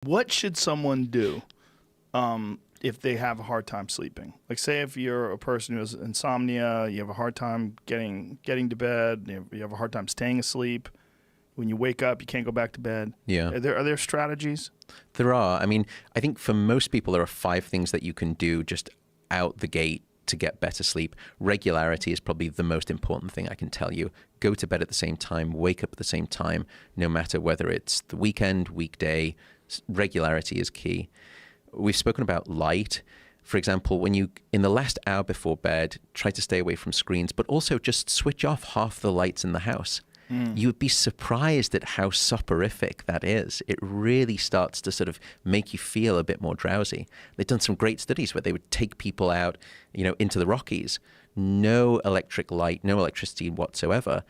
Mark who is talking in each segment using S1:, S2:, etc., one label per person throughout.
S1: What should someone do if they have a hard time sleeping? Like, say if you're a person who has insomnia, you have a hard time getting to bed, you have a hard time staying asleep. When you wake up, you can't go back to bed.
S2: Yeah.
S1: Are there strategies?
S2: There are. I mean, I think for most people, there are 5 things that you can do just out the gate to get better sleep. Regularity is probably the most important thing I can tell you. Go to bed at the same time, wake up at the same time, no matter whether it's the weekend, weekday. Regularity is key. We've spoken about light. For example, when you, in the last hour before bed, try to stay away from screens, but also just switch off half the lights in the house. You would be surprised at how soporific that is. It really starts to sort of make you feel a bit more drowsy. They've done some great studies where they would take people out, into the Rockies, no electric light, no electricity whatsoever.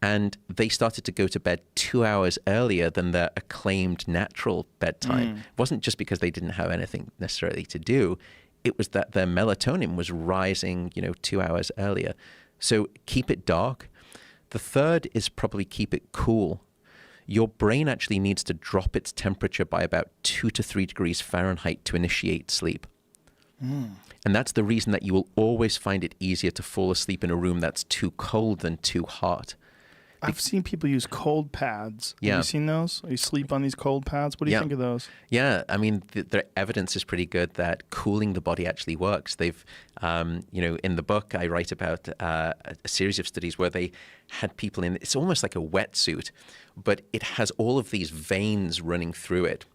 S2: And they started to go to bed 2 hours earlier than their acclaimed natural bedtime. It wasn't just because they didn't have anything necessarily to do. It was that their melatonin was rising, 2 hours earlier. So keep it dark. The third is probably keep it cool. Your brain actually needs to drop its temperature by about 2 to 3 degrees Fahrenheit to initiate sleep. And that's the reason that you will always find it easier to fall asleep in a room that's too cold than too hot.
S1: I've seen people use cold pads.
S2: Yeah.
S1: Have you seen those? You sleep on these cold pads? What do you think of those?
S2: Yeah, I mean, the evidence is pretty good that cooling the body actually works. They've, in the book, I write about a series of studies where they had people in, it's almost like a wetsuit, but it has all of these veins running through it.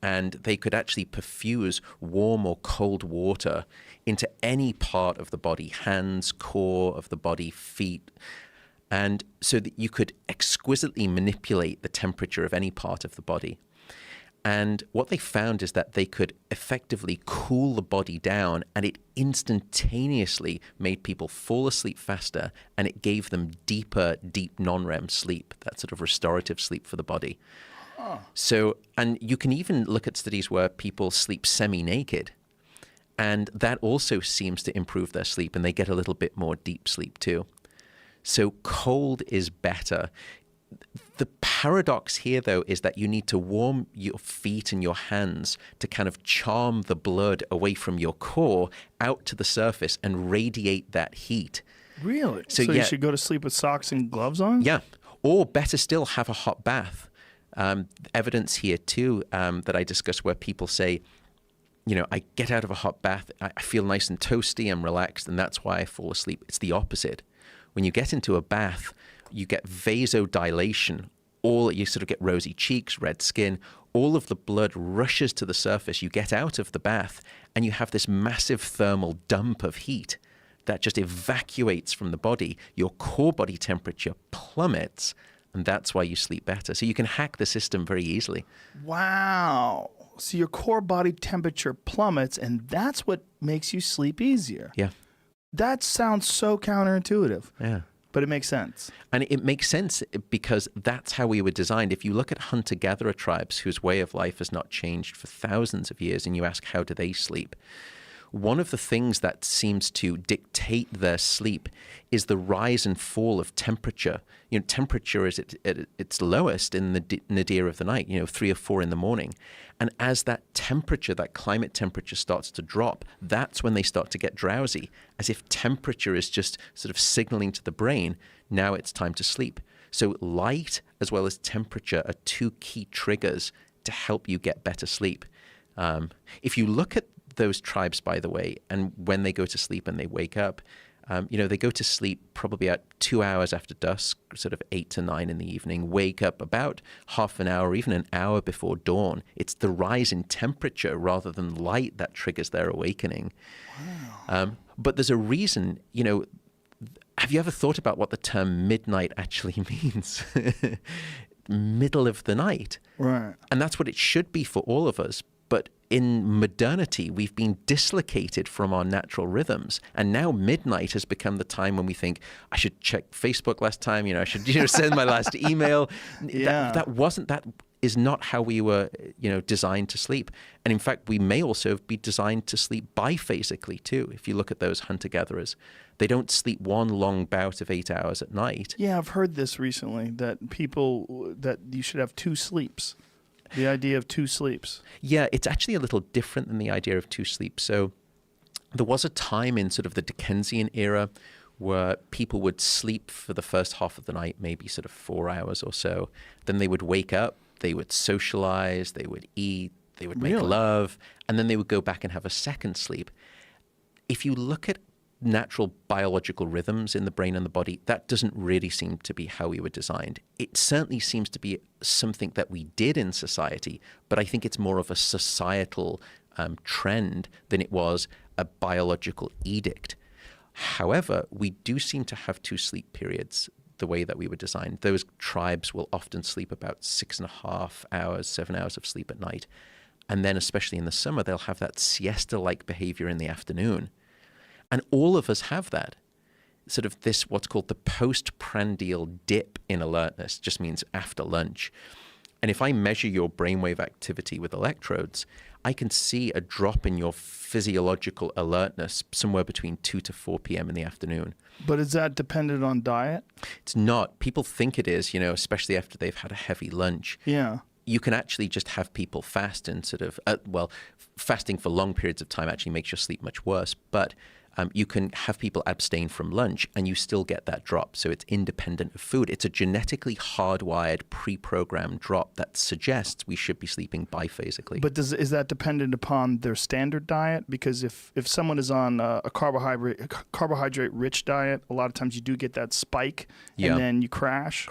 S2: And they could actually perfuse warm or cold water into any part of the body, hands, core of the body, feet. And so that you could exquisitely manipulate the temperature of any part of the body. And what they found is that they could effectively cool the body down, and it instantaneously made people fall asleep faster, and it gave them deep non-REM sleep, that sort of restorative sleep for the body. So, and you can even look at studies where people sleep semi-naked, and that also seems to improve their sleep, and they get a little bit more deep sleep too. So cold is better. The paradox here, though, is that you need to warm your feet and your hands to kind of charm the blood away from your core out to the surface and radiate that heat.
S1: Really? So you should go to sleep with socks and gloves on?
S2: Yeah. Or better still, have a hot bath. Evidence here, too, that I discuss where people say, I get out of a hot bath, I feel nice and toasty, I'm relaxed, and that's why I fall asleep. It's the opposite. When you get into a bath, you get vasodilation. You sort of get rosy cheeks, red skin. All of the blood rushes to the surface. You get out of the bath, and you have this massive thermal dump of heat that just evacuates from the body. Your core body temperature plummets, and that's why you sleep better. So you can hack the system very easily.
S1: Wow. So your core body temperature plummets, and that's what makes you sleep easier.
S2: Yeah.
S1: That sounds so counterintuitive.
S2: Yeah.
S1: But it makes sense.
S2: And it makes sense because that's how we were designed. If you look at hunter-gatherer tribes whose way of life has not changed for thousands of years, and you ask how do they sleep, one of the things that seems to dictate their sleep is the rise and fall of temperature. Temperature is at its lowest in the nadir of the night, 3 or 4 in the morning. And as that temperature, that climate temperature starts to drop, that's when they start to get drowsy, as if temperature is just sort of signaling to the brain, now it's time to sleep. So light as well as temperature are 2 key triggers to help you get better sleep. If you look at those tribes, by the way, and when they go to sleep and they wake up, they go to sleep probably at 2 hours after dusk, sort of 8 to 9 in the evening, wake up about half an hour, even an hour before dawn. It's the rise in temperature rather than light that triggers their awakening. Wow. But there's a reason, have you ever thought about what the term midnight actually means? Middle of the night.
S1: Right.
S2: And that's what it should be for all of us. But in modernity, we've been dislocated from our natural rhythms. And now midnight has become the time when we think, I should check Facebook last time, I should send my last email.
S1: Yeah.
S2: That is not how we were, designed to sleep. And in fact, we may also be designed to sleep biphasically too. If you look at those hunter-gatherers, they don't sleep one long bout of 8 hours at night.
S1: Yeah, I've heard this recently, that you should have 2 sleeps. The idea of 2 sleeps.
S2: Yeah, it's actually a little different than the idea of 2 sleeps. So there was a time in sort of the Dickensian era where people would sleep for the first half of the night, maybe sort of 4 hours or so. Then they would wake up, they would socialize, they would eat, they would make
S1: Really?
S2: love, and then they would go back and have a second sleep. If you look at natural biological rhythms in the brain and the body, that doesn't really seem to be how we were designed. It certainly seems to be something that we did in society, but I think it's more of a societal trend than it was a biological edict. However, we do seem to have 2 sleep periods the way that we were designed. Those tribes will often sleep about 6.5 hours, 7 hours of sleep at night. And then, especially in the summer, they'll have that siesta-like behavior in the afternoon. And all of us have that. Sort of this, what's called the postprandial dip in alertness, just means after lunch. And if I measure your brainwave activity with electrodes, I can see a drop in your physiological alertness somewhere between 2 to 4 p.m. in the afternoon.
S1: But is that dependent on diet?
S2: It's not. People think it is, especially after they've had a heavy lunch.
S1: Yeah.
S2: You can actually just have people fast and sort of, fasting for long periods of time actually makes your sleep much worse. But you can have people abstain from lunch and you still get that drop. So it's independent of food. It's a genetically hardwired, pre-programmed drop that suggests we should be sleeping biphasically.
S1: But is that dependent upon their standard diet? Because if someone is on a carbohydrate-rich diet, a lot of times you do get that spike,
S2: Yeah.
S1: and then you crash.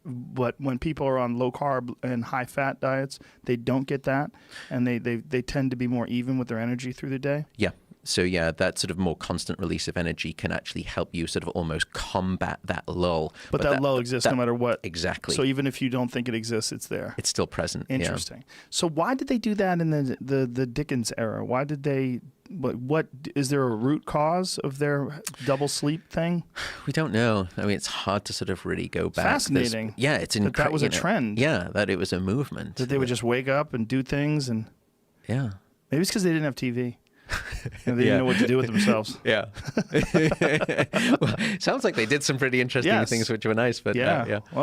S1: But when people are on low-carb and high-fat diets, they don't get that, and they tend to be more even with their energy through the day.
S2: Yeah. So yeah, that sort of more constant release of energy can actually help you sort of almost combat that lull.
S1: But that lull exists no matter what.
S2: Exactly.
S1: So even if you don't think it exists, it's there.
S2: It's still present.
S1: Interesting. So why did they do that in the Dickens era? Why did they? What is there a root cause of their double sleep thing?
S2: We don't know. I mean, it's hard to sort of really go back.
S1: Fascinating.
S2: It's incredible.
S1: That was a trend.
S2: Yeah, that it was a movement.
S1: That they would just wake up and do things, and
S2: yeah,
S1: maybe it's because they didn't have TV. And they didn't know what to do with themselves.
S2: Yeah. Well, sounds like they did some pretty interesting things, which were nice. But
S1: yeah.
S2: yeah.
S1: Well,